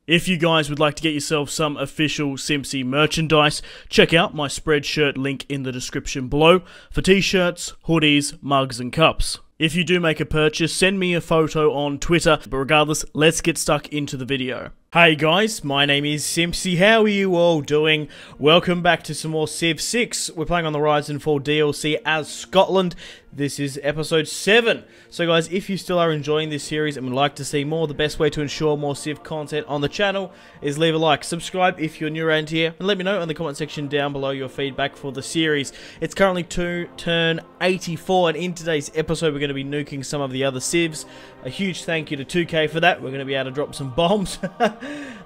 If you guys would like to get yourself some official Simpzy merchandise, check out my Spreadshirt link in the description below for t-shirts, hoodies, mugs and cups. If you do make a purchase, send me a photo on Twitter, but regardless, let's get stuck into the video. Hey guys, my name is Simpzy, how are you all doing? Welcome back to some more Civ 6. We're playing on the Rise and Fall DLC as Scotland. This is episode 7. So guys, if you still are enjoying this series and would like to see more, the best way to ensure more Civ content on the channel is leave a like, subscribe if you're new around here, and let me know in the comment section down below your feedback for the series. It's currently turn 84, and in today's episode we're going to be nuking some of the other Civs. A huge thank you to 2K for that. We're going to be able to drop some bombs.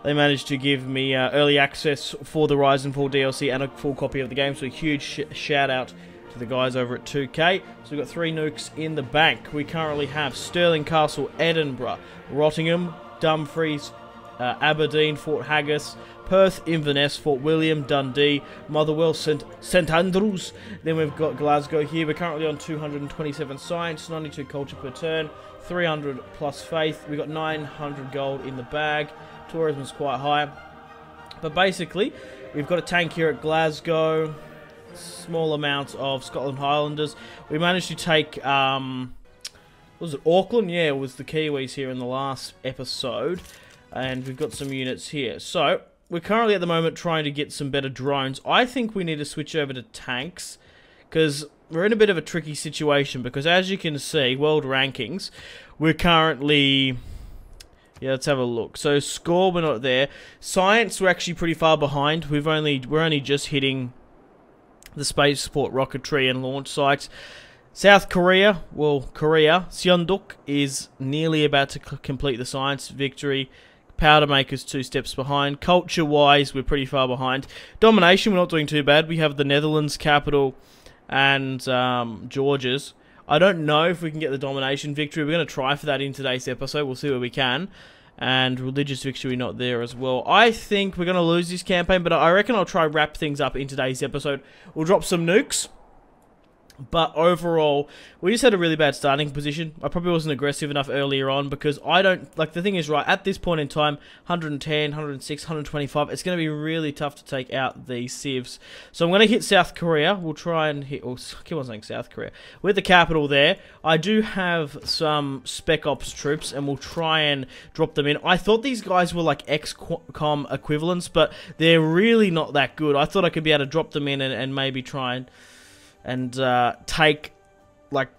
They managed to give me early access for the Rise and Fall DLC and a full copy of the game, so a huge shout out to the guys over at 2K. So we've got 3 nukes in the bank. We currently have Stirling Castle, Edinburgh, Rottingham, Dumfries, Aberdeen, Fort Haggis, Perth, Inverness, Fort William, Dundee, Motherwell, St Andrews. Then we've got Glasgow here. We're currently on 227 science, 92 culture per turn, 300 plus faith. We've got 900 gold in the bag. Tourism's quite high. But basically, we've got a tank here at Glasgow. Small amounts of Scotland Highlanders. We managed to take, was it Auckland? Yeah, it was the Kiwis here in the last episode. And we've got some units here. So, we're currently at the moment trying to get some better drones. I think we need to switch over to tanks, because we're in a bit of a tricky situation, because as you can see, world rankings, we're currently... Yeah, let's have a look. So, score, we're not there. Science, we're actually pretty far behind. We're only just hitting the spaceport rocketry and launch sites. South Korea, well, Seonduk is nearly about to complete the science victory. Powder Makers 2 steps behind. Culture-wise, we're pretty far behind. Domination, we're not doing too bad. We have the Netherlands capital and Georgia's. I don't know if we can get the domination victory. We're going to try for that in today's episode. We'll see where we can. And religious victory not there as well. I think we're going to lose this campaign, but I reckon I'll try wrap things up in today's episode. We'll drop some nukes. But overall, we just had a really bad starting position. I probably wasn't aggressive enough earlier on, because I don't... Like, the thing is, right, at this point in time, 110, 106, 125, it's going to be really tough to take out these civs. So I'm going to hit South Korea. We'll try and hit... Oh, I keep on saying South Korea. With the capital there, I do have some Spec Ops troops, and we'll try and drop them in. I thought these guys were like XCOM equivalents, but they're really not that good. I thought I could be able to drop them in and maybe try and take, like,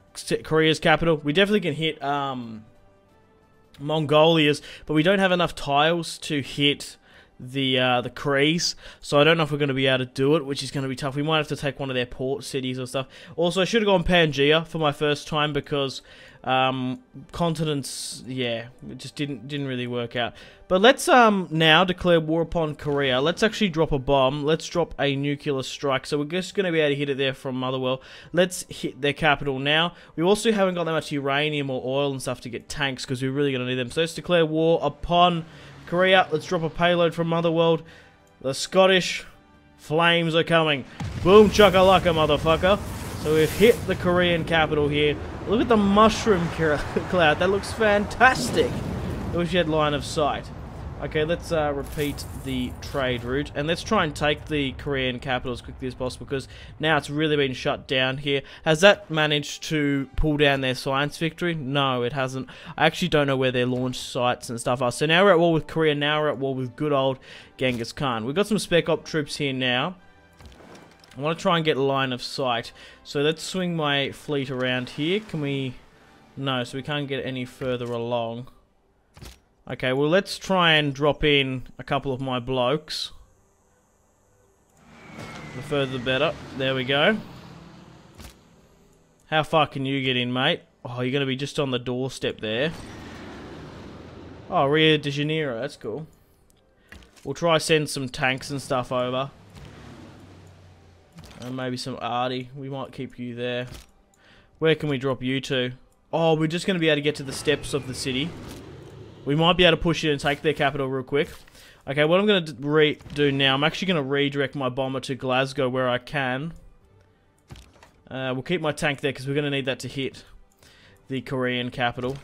Korea's capital. We definitely can hit Mongolia's, but we don't have enough tiles to hit the Koreas, so I don't know if we're going to be able to do it, which is going to be tough. We might have to take one of their port cities or stuff. Also, I should have gone Pangaea for my first time, because continents, yeah, it just didn't really work out. But let's now declare war upon Korea. Let's actually drop a bomb. Let's drop a nuclear strike. So we're just going to be able to hit it there from Motherwell. Let's hit their capital now. We also haven't got that much uranium or oil and stuff to get tanks, because we're really going to need them. So let's declare war upon Korea. Let's drop a payload from Motherworld. The Scottish flames are coming. Boom chakalaka, motherfucker. So we've hit the Korean capital here. Look at the mushroom cloud. That looks fantastic. I wish you had line of sight. Okay, let's repeat the trade route. And let's try and take the Korean capital as quickly as possible, because now it's really been shut down here. Has that managed to pull down their science victory? No, it hasn't. I actually don't know where their launch sites and stuff are. So now we're at war with Korea. Now we're at war with good old Genghis Khan. We've got some Spec Op troops here now. I want to try and get line of sight. So let's swing my fleet around here. Can we... No, so we can't get any further along. Okay, well, let's try and drop in a couple of my blokes. The further the better. There we go. How far can you get in, mate? Oh, you're going to be just on the doorstep there. Oh, Rio de Janeiro. That's cool. We'll try send some tanks and stuff over. And maybe some arty. We might keep you there. Where can we drop you to? Oh, we're just going to be able to get to the steps of the city. We might be able to push in and take their capital real quick. Okay, what I'm going to do now, I'm actually going to redirect my bomber to Glasgow where I can. We'll keep my tank there because we're going to need that to hit the Korean capital.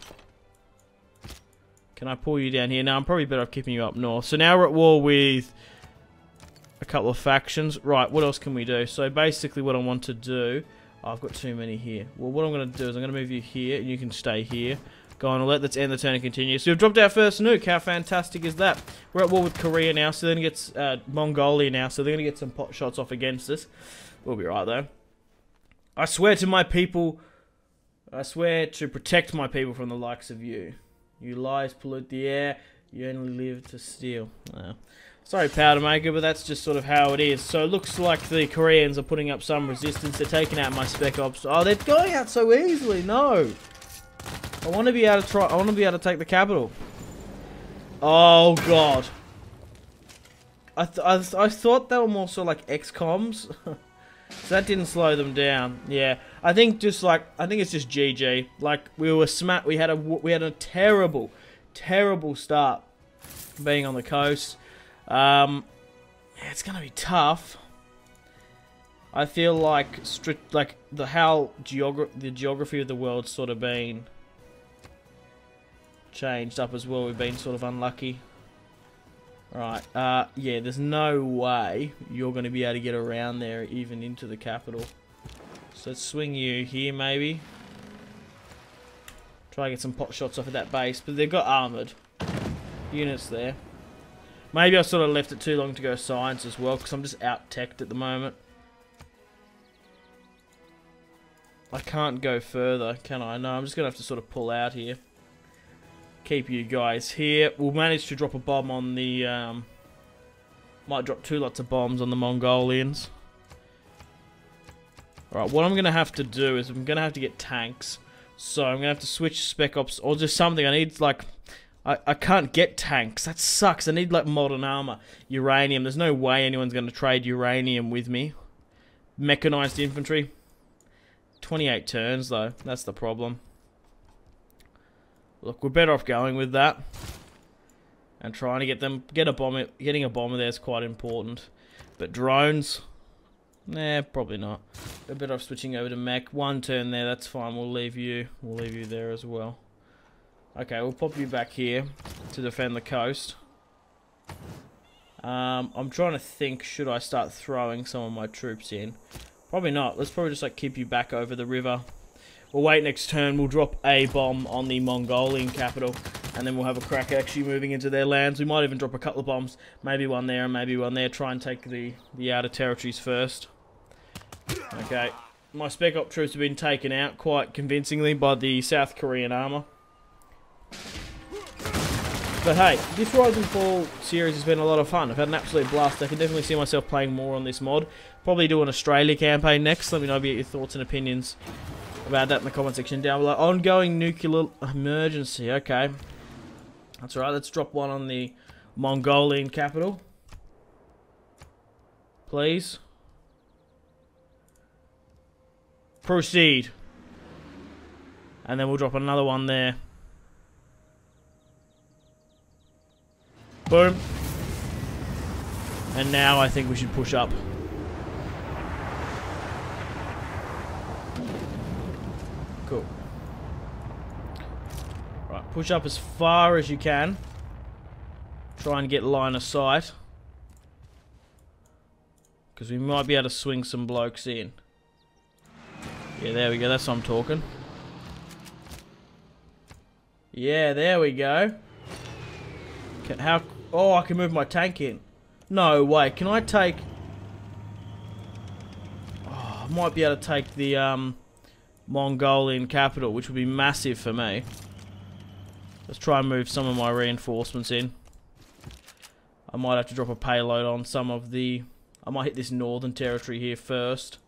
Can I pull you down here? No, I'm probably better off keeping you up north. So now we're at war with a couple of factions. Right, what else can we do? So basically what I want to do... Oh, I've got too many here. Well, what I'm going to do is I'm going to move you here, and you can stay here. Go on, let's end the turn and continue. So we've dropped our first nuke. How fantastic is that? We're at war with Korea now, so then gets Mongolia now, so they're going to get some pot shots off against us. We'll be right, though. I swear to my people... I swear to protect my people from the likes of you. You lies pollute the air. You only live to steal. Sorry, Powder Maker, but that's just sort of how it is. So it looks like the Koreans are putting up some resistance. They're taking out my Spec Ops. Oh, they're going out so easily. No. I want to be able to try. I want to be able to take the capital. Oh God. I thought they were more sort of like XComs. So that didn't slow them down. Yeah, I think it's just GG. Like we were smacked. We had a terrible start being on the coast. Yeah, it's gonna be tough. I feel like the geography of the world's sort of been changed up as well. We've been sort of unlucky. Right, yeah, there's no way you're going to be able to get around there, even into the capital. So let's swing you here, maybe. Try to get some pot shots off of that base, but they've got armoured units there. Maybe I sort of left it too long to go science as well, because I'm just out-teched at the moment. I can't go further, can I? No, I'm just going to have to sort of pull out here. Keep you guys here. We'll manage to drop a bomb on the... might drop 2 lots of bombs on the Mongolians. Alright, what I'm going to have to do is I'm going to have to get tanks. So I'm going to have to switch Spec Ops or just something. I need, like... I can't get tanks. That sucks. I need, like, modern armor. Uranium. There's no way anyone's going to trade uranium with me. Mechanized infantry. 28 turns, though. That's the problem. Look, we're better off going with that. And trying to getting a bomber there is quite important. But drones... Nah, probably not. We're better off switching over to mech. 1 turn there, that's fine. We'll leave you there as well. Okay, we'll pop you back here to defend the coast. I'm trying to think, should I start throwing some of my troops in? Probably not. Let's probably just like keep you back over the river. We'll wait next turn. We'll drop a bomb on the Mongolian capital. And then we'll have a crack at actually moving into their lands. We might even drop a couple of bombs. Maybe one there and maybe one there. Try and take the outer territories first. Okay. My Spec Op troops have been taken out quite convincingly by the South Korean armor. But hey, this Rise and Fall series has been a lot of fun. I've had an absolute blast. I can definitely see myself playing more on this mod. Probably do an Australia campaign next. Let me know your thoughts and opinions about that in the comment section down below. Ongoing nuclear emergency. Okay. That's alright. Let's drop one on the Mongolian capital. Please. Proceed. And then we'll drop another one there. Boom. And now I think we should push up. Cool. Right, push up as far as you can. Try and get line of sight. Because we might be able to swing some blokes in. Yeah, there we go. That's what I'm talking. Yeah, there we go. Oh, I can move my tank in. No way. Can I take... Oh, I might be able to take the Mongolian capital, which would be massive for me. Let's try and move some of my reinforcements in. I might have to drop a payload on some of the... I might hit this northern territory here first.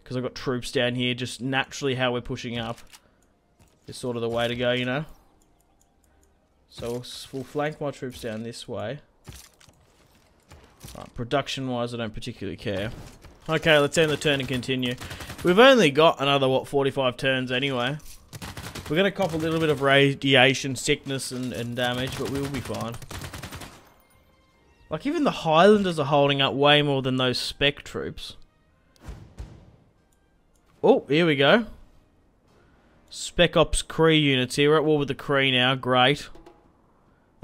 Because I've got troops down here. Just naturally how we're pushing up is sort of the way to go, you know. So we'll flank my troops down this way. Right, production-wise, I don't particularly care. Okay, let's end the turn and continue. We've only got another, what, 45 turns anyway. We're going to cop a little bit of radiation sickness and damage, but we'll be fine. Like, even the Highlanders are holding up way more than those spec troops. Oh, here we go. Spec Ops Cree units here. We're at war with the Cree now. Great.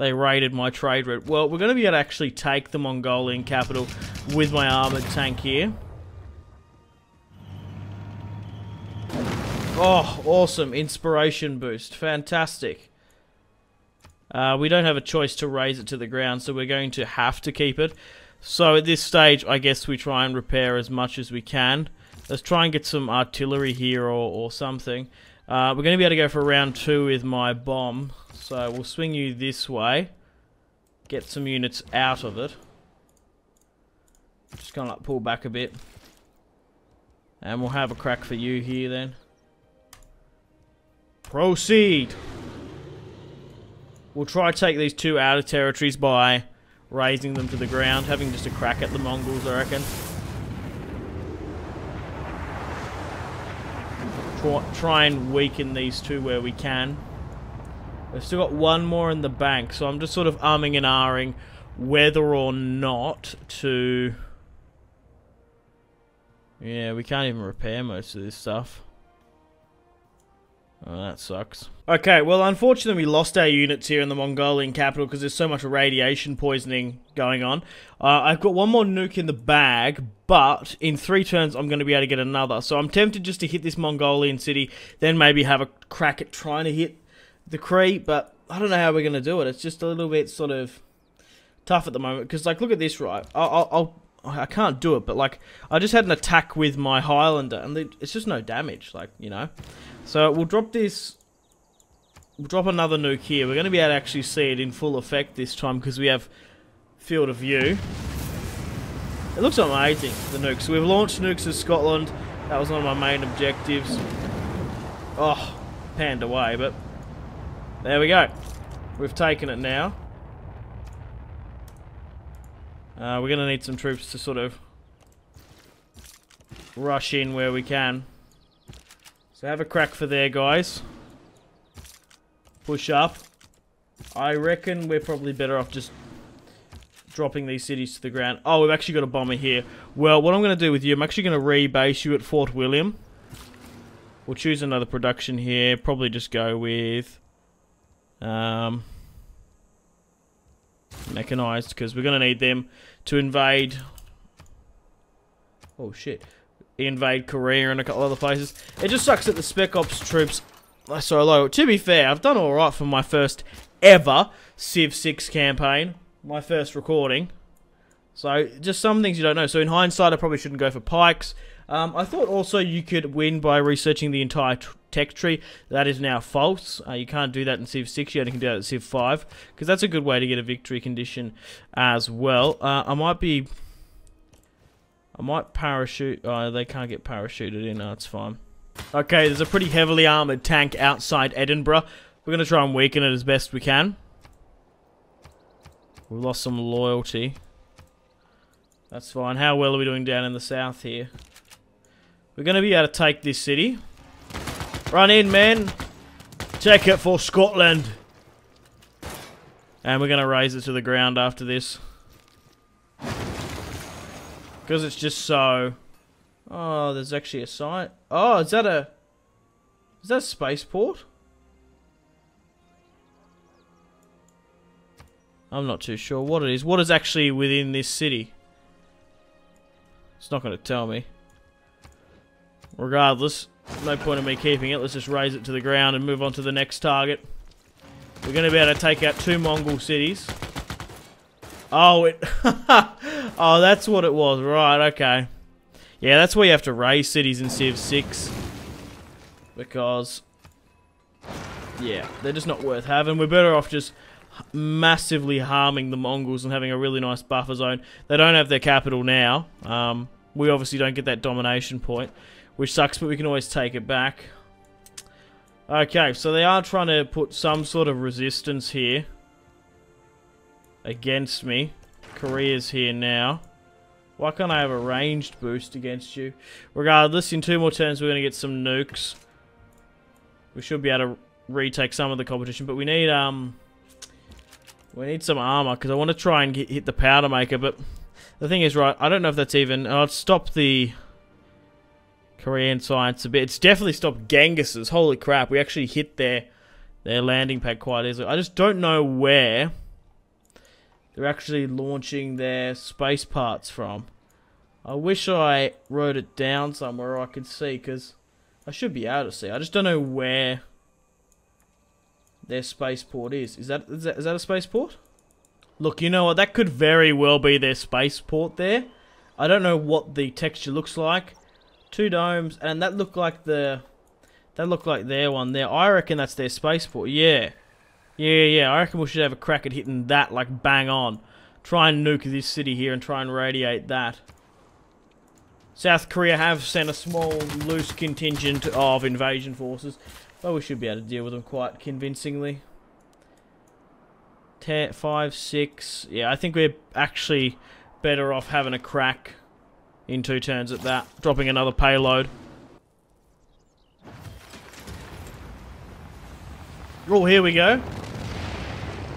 They raided my trade route. Well, we're going to be able to actually take the Mongolian capital with my armoured tank here. Oh, awesome. Inspiration boost. Fantastic. We don't have a choice to raise it to the ground, so we're going to have to keep it. So at this stage, I guess we try and repair as much as we can. Let's try and get some artillery here or something. We're going to be able to go for round 2 with my bomb. So we'll swing you this way. Get some units out of it. Just kind of like pull back a bit. And we'll have a crack for you here then. Proceed! We'll try to take these 2 outer territories by raising them to the ground, having just a crack at the Mongols, I reckon. Try and weaken these 2 where we can. We've still got 1 more in the bank, so I'm just sort of umming and ahhing whether or not to... Yeah, we can't even repair most of this stuff. Oh, that sucks. Okay, well, unfortunately we lost our units here in the Mongolian capital because there's so much radiation poisoning going on. I've got 1 more nuke in the bag, but in 3 turns I'm going to be able to get another. So I'm tempted just to hit this Mongolian city, then maybe have a crack at trying to hit the Kree, but I don't know how we're going to do it. It's just a little bit sort of tough at the moment, because, like, look at this, right? I can't do it, but, like, I just had an attack with my Highlander, and it's just no damage, like, you know. So we'll drop this, we'll drop another nuke here. We're going to be able to actually see it in full effect this time, because we have field of view. It looks amazing, the nukes. So we've launched nukes to Scotland. That was one of my main objectives. Oh, panned away, but there we go. We've taken it now. We're going to need some troops to sort of rush in where we can. So have a crack for there, guys. Push up. I reckon we're probably better off just dropping these cities to the ground. Oh, we've actually got a bomber here. Well, what I'm going to do with you, I'm actually going to rebase you at Fort William. We'll choose another production here. Probably just go with mechanized, because we're going to need them to invade. Oh shit. Invade Korea and a couple other places. It just sucks that the Spec Ops troops are so low. To be fair, I've done alright for my first ever Civ 6 campaign. My first recording. So, just some things you don't know. So in hindsight, I probably shouldn't go for pikes. I thought also you could win by researching the entire tech tree. That is now false. You can't do that in Civ 6, you only can do that in Civ 5. Because that's a good way to get a victory condition as well. I might parachute. Oh, they can't get parachuted in. No, it's fine. Okay, there's a pretty heavily armoured tank outside Edinburgh. We're going to try and weaken it as best we can. We've lost some loyalty. That's fine. How well are we doing down in the south here? We're going to be able to take this city. Run in, men. Take it for Scotland. And we're going to raise it to the ground after this. Because it's just so... Oh, there's actually a site. Oh, is that a spaceport? I'm not too sure what it is. What is actually within this city? It's not going to tell me. Regardless, no point in me keeping it. Let's just raise it to the ground and move on to the next target. We're going to be able to take out 2 Mongol cities. Oh, it... Oh, that's what it was. Right, okay. Yeah, that's where you have to raise cities in Civ 6. Because... yeah, they're just not worth having. We're better off just massively harming the Mongols and having a really nice buffer zone. They don't have their capital now. We obviously don't get that domination point, which sucks, but we can always take it back. Okay, so they are trying to put some sort of resistance here against me. Korea's here now. Why can't I have a ranged boost against you? Regardless, in 2 more turns we're going to get some nukes. We should be able to retake some of the competition, but we need some armor, because I want to try and hit the powder maker, but the thing is, right, I don't know if that's even... I'll stop the Korean science a bit. It's definitely stopped Genghis's. Holy crap, we actually hit their landing pad quite easily. I just don't know where they're actually launching their space parts from. I wish I wrote it down somewhere I could see, because I should be able to see. I just don't know where their spaceport is. Is that a spaceport? Look, you know what? That could very well be their spaceport there. I don't know what the texture looks like. 2 domes, and that looked like their one there. I reckon that's their spaceport. Yeah. Yeah. I reckon we should have a crack at hitting that, like, bang on. Try and nuke this city here and try and radiate that. South Korea have sent a small, loose contingent of invasion forces, but we should be able to deal with them quite convincingly. 5, 6... Yeah, I think we're actually better off having a crack in 2 turns at that. Dropping another payload. Oh, here we go.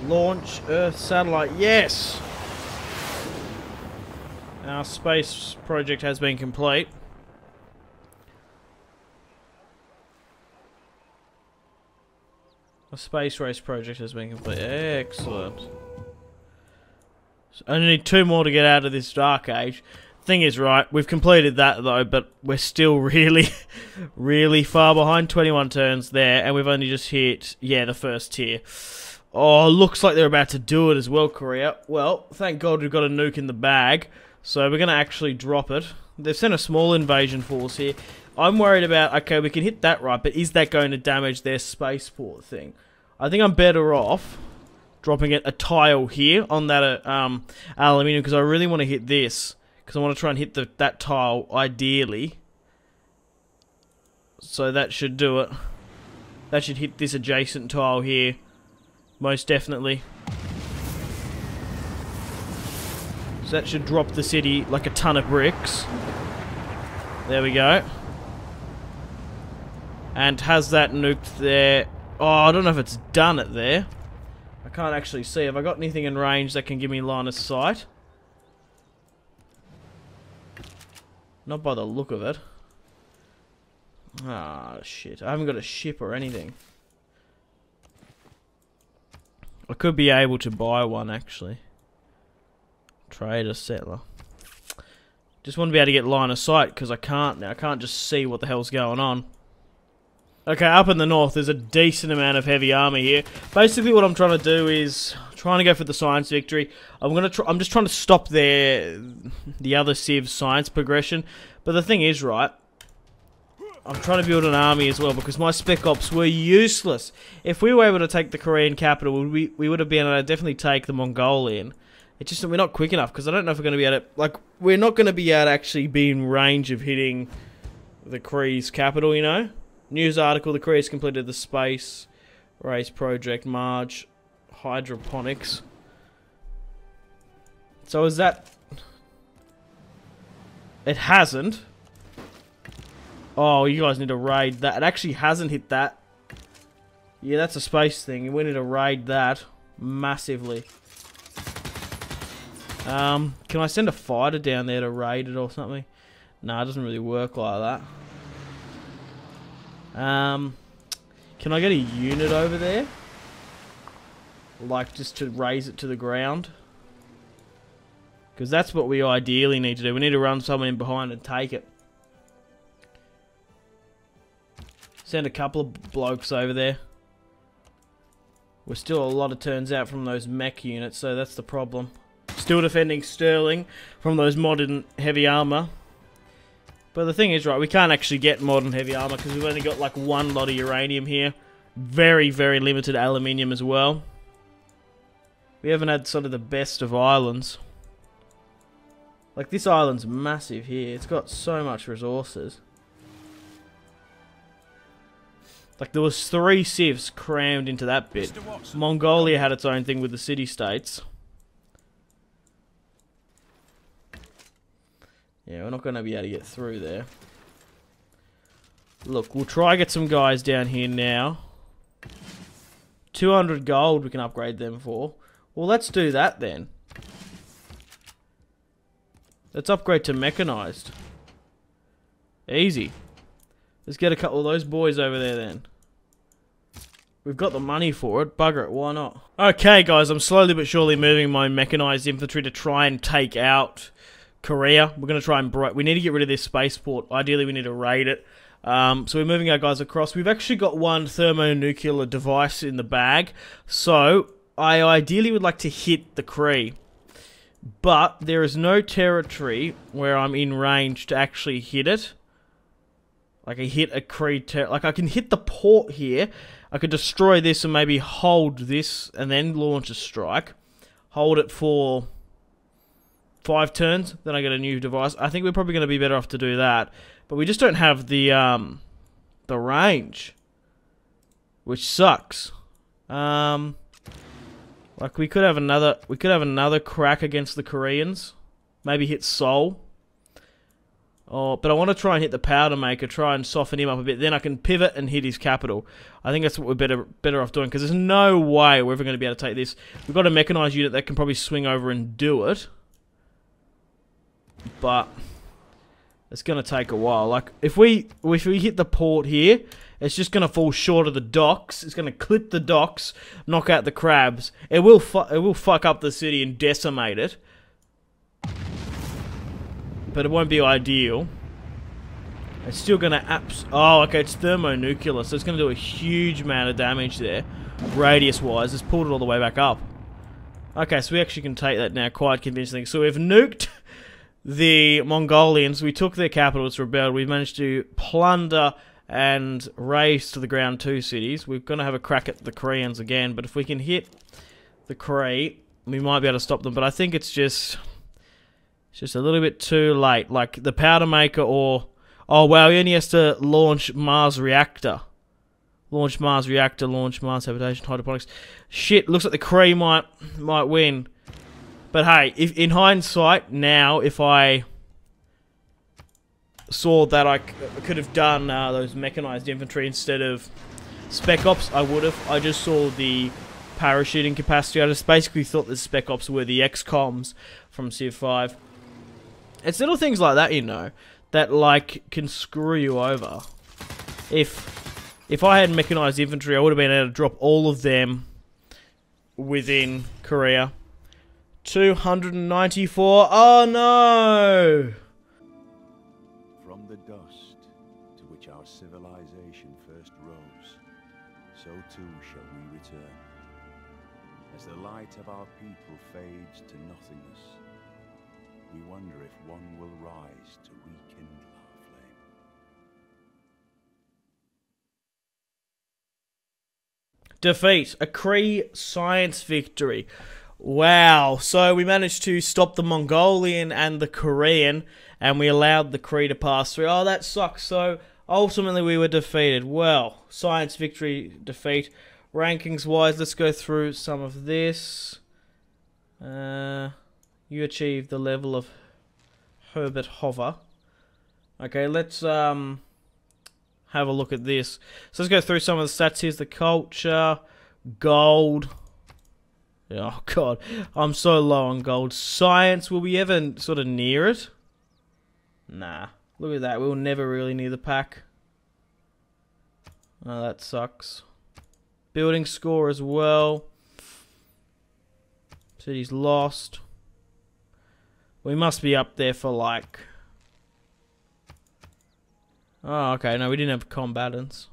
Launch Earth satellite. Yes! Our space project has been complete. A space race project has been complete. Excellent. So I only need 2 more to get out of this dark age. Thing is, right, we've completed that though, but we're still really, really far behind. 21 turns there, and we've only just hit, yeah, the first tier. Oh, looks like they're about to do it as well, Korea. Well, thank God we've got a nuke in the bag. So we're going to actually drop it. They've sent a small invasion force here. I'm worried about, okay, we can hit that right, but is that going to damage their spaceport thing? I think I'm better off dropping it a tile here on that aluminium, because I really want to hit this. Because I want to try and hit that tile, ideally. So that should do it. That should hit this adjacent tile here. Most definitely. So that should drop the city like a ton of bricks. There we go. And has that nuked there? Oh, I don't know if it's done it there. I can't actually see. Have I got anything in range that can give me line of sight? Not by the look of it. Ah, shit. I haven't got a ship or anything. I could be able to buy one, actually. Trader, settler. Just want to be able to get line of sight, because I can't now. I can't just see what the hell's going on. Okay, up in the north, there's a decent amount of heavy armor here. Basically, what I'm trying to do is trying to go for the science victory. I'm just trying to stop the other Civ's science progression. But the thing is, right, I'm trying to build an army as well, because my spec ops were useless. If we were able to take the Korean capital, we would have been able to definitely take the Mongolian. It's just that we're not quick enough, because I don't know if we're going to be able to... Like, we're not going to be able to actually be in range of hitting the Korea's capital, you know? News article, the Korea's completed the space race project, Marge, hydroponics. So is that... It hasn't. Oh, you guys need to raid that. It actually hasn't hit that. Yeah, that's a space thing. We need to raid that massively. Can I send a fighter down there to raid it or something? No, it doesn't really work like that. Can I get a unit over there? Like, just to raise it to the ground? Because that's what we ideally need to do. We need to run someone in behind and take it. Send a couple of blokes over there. We're still a lot of turns out from those mech units, so that's the problem. Still defending Sterling from those modern heavy armor. But the thing is, right, we can't actually get modern heavy armor because we've only got like 1 lot of uranium here. Very, very limited aluminium as well. We haven't had sort of the best of islands. Like, this island's massive here. It's got so much resources. Like, there was 3 civs crammed into that bit. Mongolia had its own thing with the city-states. Yeah, we're not going to be able to get through there. Look, we'll try get some guys down here now. 200 gold we can upgrade them for. Well, let's do that then. Let's upgrade to mechanized. Easy. Let's get a couple of those boys over there then. We've got the money for it. Bugger it, why not? Okay, guys, I'm slowly but surely moving my mechanized infantry to try and take out Korea. We're going to try and we need to get rid of this spaceport. Ideally, we need to raid it. So we're moving our guys across. We've actually got one thermonuclear device in the bag. So I ideally would like to hit the Kree. But there is no territory where I'm in range to actually hit it. Like I hit a Kree like I can hit the port here. I could destroy this and maybe hold this and then launch a strike. Hold it for 5 turns, then I get a new device. I think we're probably going to be better off to do that. But we just don't have the range. Which sucks. Like we could have another crack against the Koreans. Maybe hit Seoul. Oh, but I want to try and hit the powder maker, try and soften him up a bit. Then I can pivot and hit his capital. I think that's what we're better off doing, because there's no way we're ever going to be able to take this. We've got a mechanized unit that can probably swing over and do it. But it's going to take a while. Like if we hit the port here, it's just going to fall short of the docks. It's going to clip the docks, knock out the crabs. It will fuck up the city and decimate it. But it won't be ideal. It's still going to oh, okay, it's thermonuclear, so it's going to do a huge amount of damage there. Radius-wise, it's pulled it all the way back up. Okay, so we actually can take that now quite convincingly. So we've nuked the Mongolians. We took their capital, it's rebelled. We've managed to plunder and raze to the ground 2 cities. We're going to have a crack at the Koreans again, but if we can hit the Kree, we might be able to stop them. But I think it's just a little bit too late. Like the powder maker or... Oh, wow, he only has to launch Mars reactor. Launch Mars reactor, launch Mars habitation, hydroponics. Shit, looks like the Kree might win. But hey, if in hindsight, now, if I saw that I could have done those mechanized infantry instead of Spec Ops, I would have. I just saw the parachuting capacity. I just basically thought the Spec Ops were the XCOMs from Civ 5. It's little things like that, you know, that like can screw you over. If I had mechanized infantry, I would have been able to drop all of them within Korea. 294. Oh no! From the dust to which our civilization first rose, so too shall we return. As the light of our people fades to nothingness, we wonder if one will rise to rekindle our flame. Defeat. A Kree science victory. Wow. So we managed to stop the Mongolian and the Korean, and we allowed the Kree to pass through. Oh, that sucks. So ultimately we were defeated. Well, science victory, defeat. Rankings wise, let's go through some of this. You achieved the level of Herbert Hover. Okay, let's have a look at this. So let's go through some of the stats. Here's the culture, gold. Oh god, I'm so low on gold. Science, will we ever sort of near it? Nah, look at that. We'll never really near the pack. Oh, that sucks. Building score as well. City's lost. We must be up there for like... Oh, okay. No, we didn't have combatants.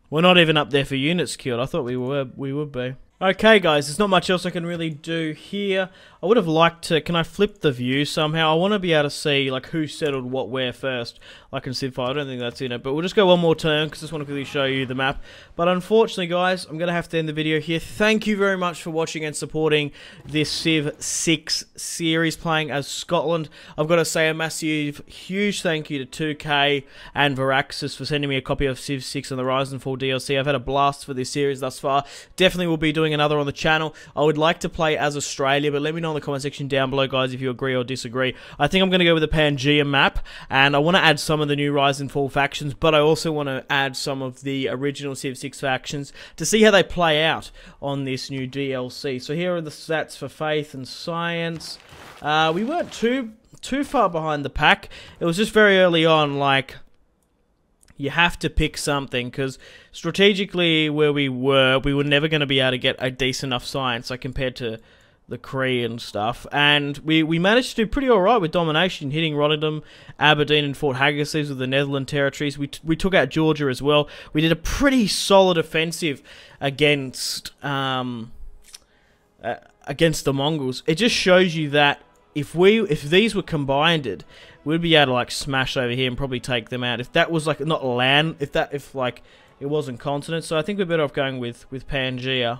We're not even up there for units killed. I thought we would be. Okay, guys, there's not much else I can really do here. I would have liked to... Can I flip the view somehow? I want to be able to see, like, who settled what where first. Like in Civ 5, I don't think that's in it. But we'll just go one more turn, because I just want to quickly show you the map. But unfortunately, guys, I'm going to have to end the video here. Thank you very much for watching and supporting this Civ 6 series, playing as Scotland. I've got to say a massive, huge thank you to 2K and Firaxis for sending me a copy of Civ 6 and the Rise and Fall DLC. I've had a blast for this series thus far. Definitely will be doing another on the channel. I would like to play as Australia, but let me know in the comment section down below, guys, if you agree or disagree. I think I'm going to go with the Pangea map, and I want to add some of the new Rise and Fall factions, but I also want to add some of the original Civ 6 factions to see how they play out on this new DLC. So here are the stats for Faith and Science. We weren't too far behind the pack. It was just very early on, like You have to pick something, because strategically where we were never going to be able to get a decent enough science, like compared to the Kree and stuff. And we managed to do pretty alright with domination, hitting Rotterdam, Aberdeen and Fort Haggis. These were the Netherlands territories. We took out Georgia as well. We did a pretty solid offensive against the Mongols. It just shows you that if these were combined, we'd be able to like smash over here and probably take them out. If that was like not land, if like it wasn't continent. So I think we're better off going with Pangea,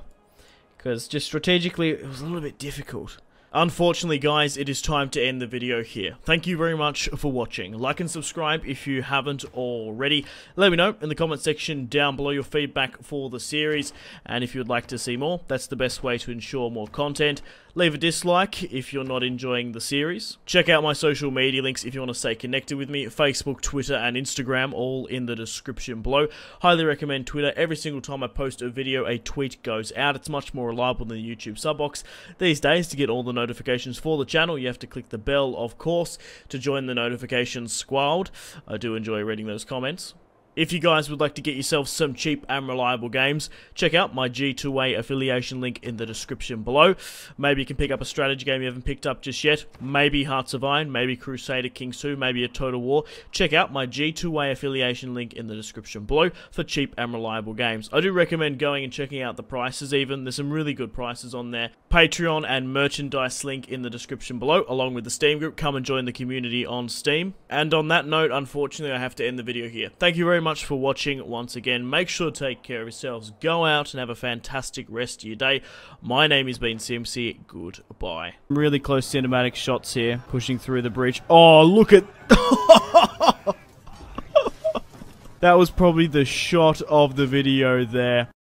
because just strategically it was a little bit difficult. Unfortunately, guys, it is time to end the video here. Thank you very much for watching. Like and subscribe if you haven't already. Let me know in the comment section down below your feedback for the series, and if you would like to see more, that's the best way to ensure more content. Leave a dislike if you're not enjoying the series. Check out my social media links if you want to stay connected with me. Facebook, Twitter, and Instagram, all in the description below. Highly recommend Twitter. Every single time I post a video, a tweet goes out. It's much more reliable than the YouTube sub box. These days, to get all the notifications for the channel, you have to click the bell, of course, to join the notifications squad. I do enjoy reading those comments. If you guys would like to get yourself some cheap and reliable games, check out my G2A affiliation link in the description below. Maybe you can pick up a strategy game you haven't picked up just yet. Maybe Hearts of Iron, maybe Crusader Kings 2, maybe a Total War. Check out my G2A affiliation link in the description below for cheap and reliable games. I do recommend going and checking out the prices even. There's some really good prices on there. Patreon and merchandise link in the description below, along with the Steam group. Come and join the community on Steam. And on that note, unfortunately, I have to end the video here. Thank you very much for watching once again. Make sure to take care of yourselves. Go out and have a fantastic rest of your day. My name has been Simpzy. Goodbye. Really close cinematic shots here, pushing through the bridge. Oh, look at... That was probably the shot of the video there.